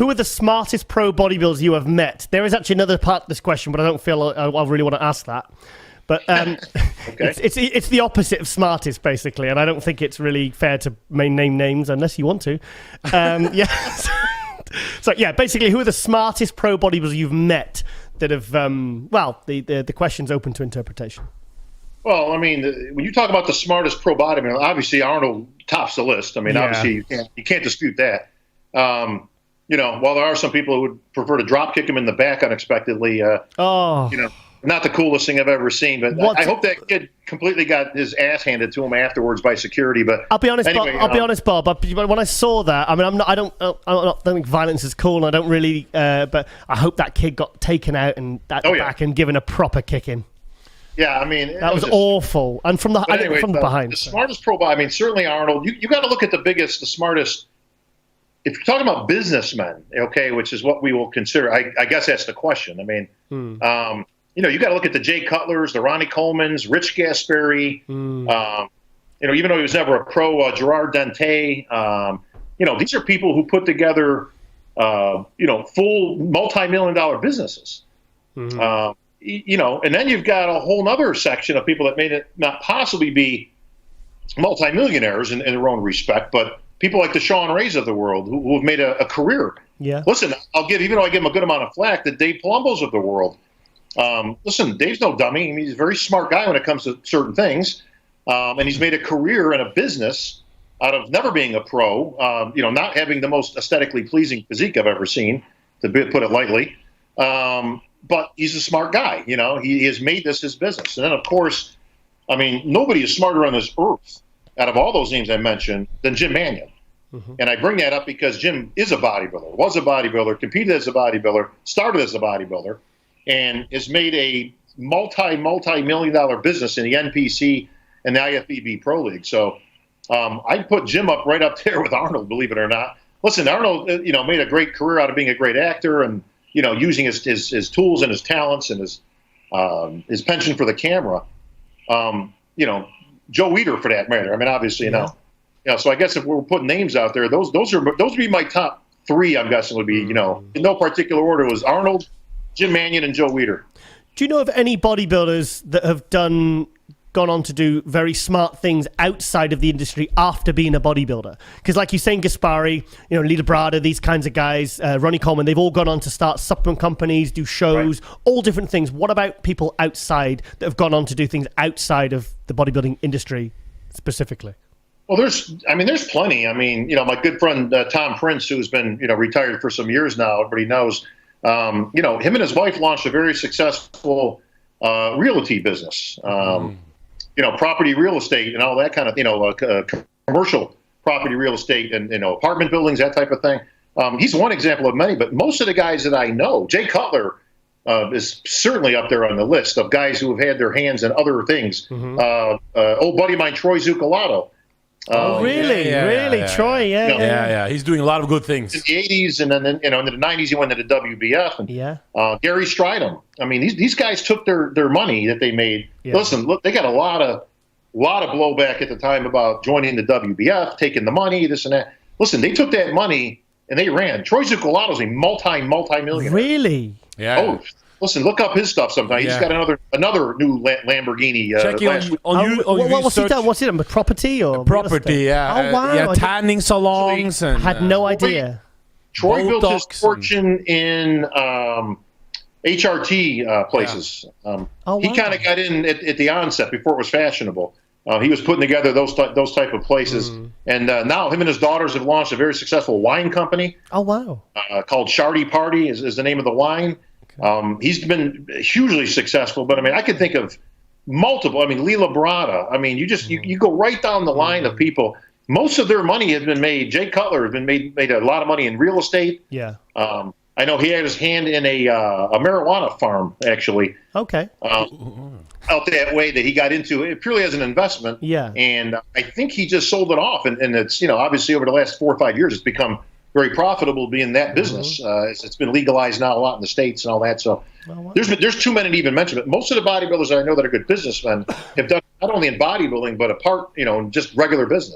who are the smartest pro bodybuilders you have met? There is actually another part to this question, but I don't feel I really want to ask that. But okay. it's the opposite of smartest, basically, and I don't think it's really fair to name names unless you want to. Yeah. So yeah, basically, who are the smartest pro bodybuilders you've met that have? The question's open to interpretation. Well, I mean, when you talk about the smartest pro bodybuilder, obviously Arnold tops the list. I mean, obviously you can't dispute that. While there are some people who would prefer to drop kick him in the back unexpectedly, not the coolest thing I've ever seen. But I hope that kid completely got his ass handed to him afterwards by security. But I'll be honest, anyway, Bob. I'll be honest, Bob. When I saw that, I mean, I don't think violence is cool, and I don't really. But I hope that kid got taken out and back and given a proper kicking. Yeah, I mean that was awful, and from the behind. The smartest pro, I mean, certainly Arnold. You got to look at the smartest. If you're talking about businessmen, okay, which is what we will consider. I guess that's the question. I mean, you got to look at the Jay Cutlers, the Ronnie Colemans, Rich Gasperi. Even though he was never a pro, Gerard Dente. These are people who put together, full multi-million-dollar businesses. And then you've got a whole other section of people that may not possibly be multimillionaires in their own respect, but people like the Sean Rays of the world who have made a career. Yeah. Listen, even though I give him a good amount of flack, the Dave Palombos of the world. Listen, Dave's no dummy. I mean, he's a very smart guy when it comes to certain things. And he's made a career and a business out of never being a pro, not having the most aesthetically pleasing physique I've ever seen, to put it lightly. But he's a smart guy. He has made this his business. And then, of course, I mean, nobody is smarter on this earth out of all those names I mentioned than Jim Mannion. And I bring that up because Jim is a bodybuilder, was a bodybuilder, competed as a bodybuilder, started as a bodybuilder, and has made a multi-million-dollar business in the NPC and the IFBB Pro League. So I put Jim right up there with Arnold, believe it or not. Listen, Arnold, made a great career out of being a great actor and, using his tools and his talents and his penchant for the camera. Joe Weider, for that matter. I mean, obviously, so I guess if we're putting names out there, those would be my top three. I'm guessing would be, in no particular order. It was Arnold, Jim Mannion, and Joe Weider. Do you know of any bodybuilders that have gone on to do very smart things outside of the industry after being a bodybuilder? Because like you're saying, Gaspari, Lita Brada, these kinds of guys, Ronnie Coleman, they've all gone on to start supplement companies, do shows, all different things. What about people outside that have gone on to do things outside of the bodybuilding industry specifically? Well, there's plenty. I mean, my good friend Tom Prince, who's been, retired for some years now, everybody knows, him and his wife launched a very successful realty business. Property real estate and all that kind of, commercial property real estate and, apartment buildings, that type of thing. He's one example of many, but most of the guys that I know, Jay Cutler is certainly up there on the list of guys who have had their hands in other things. Old buddy of mine, Troy Zucolato. Really? Troy, yeah. He's doing a lot of good things. In the 80s, and then in the 90s, he went to the WBF. And, Gary Stridham. I mean, these guys took their money that they made. Yeah. Listen, look, they got a lot of blowback at the time about joining the WBF, taking the money, this and that. Listen, they took that money and they ran. Troy Zucolato's a multi-millionaire. Really? Yeah. Oh, listen, look up his stuff sometime. He's got another new Lamborghini. What's he done? What's he done? Property or property? Yeah. Oh wow. Yeah, tanning salons. I had no idea. Troy built his fortune in HRT places. He kind of got in at the onset before it was fashionable. He was putting together those type of places, and now him and his daughters have launched a very successful wine company. Oh wow! Called Shardy Party is the name of the wine. He's been hugely successful, but I mean, I could think of multiple. I mean, Lila Brada. I mean, you go right down the line of people. Most of their money has been made. Jay Cutler has been made a lot of money in real estate. Yeah. I know he had his hand in a marijuana farm, actually. Okay. Out that way that he got into it purely as an investment. Yeah. And I think he just sold it off, and it's obviously over the last 4 or 5 years it's become very profitable being that business. It's been legalized now a lot in the States and all that. So there's too many to even mention. But most of the bodybuilders I know that are good businessmen have done not only in bodybuilding, but just regular business.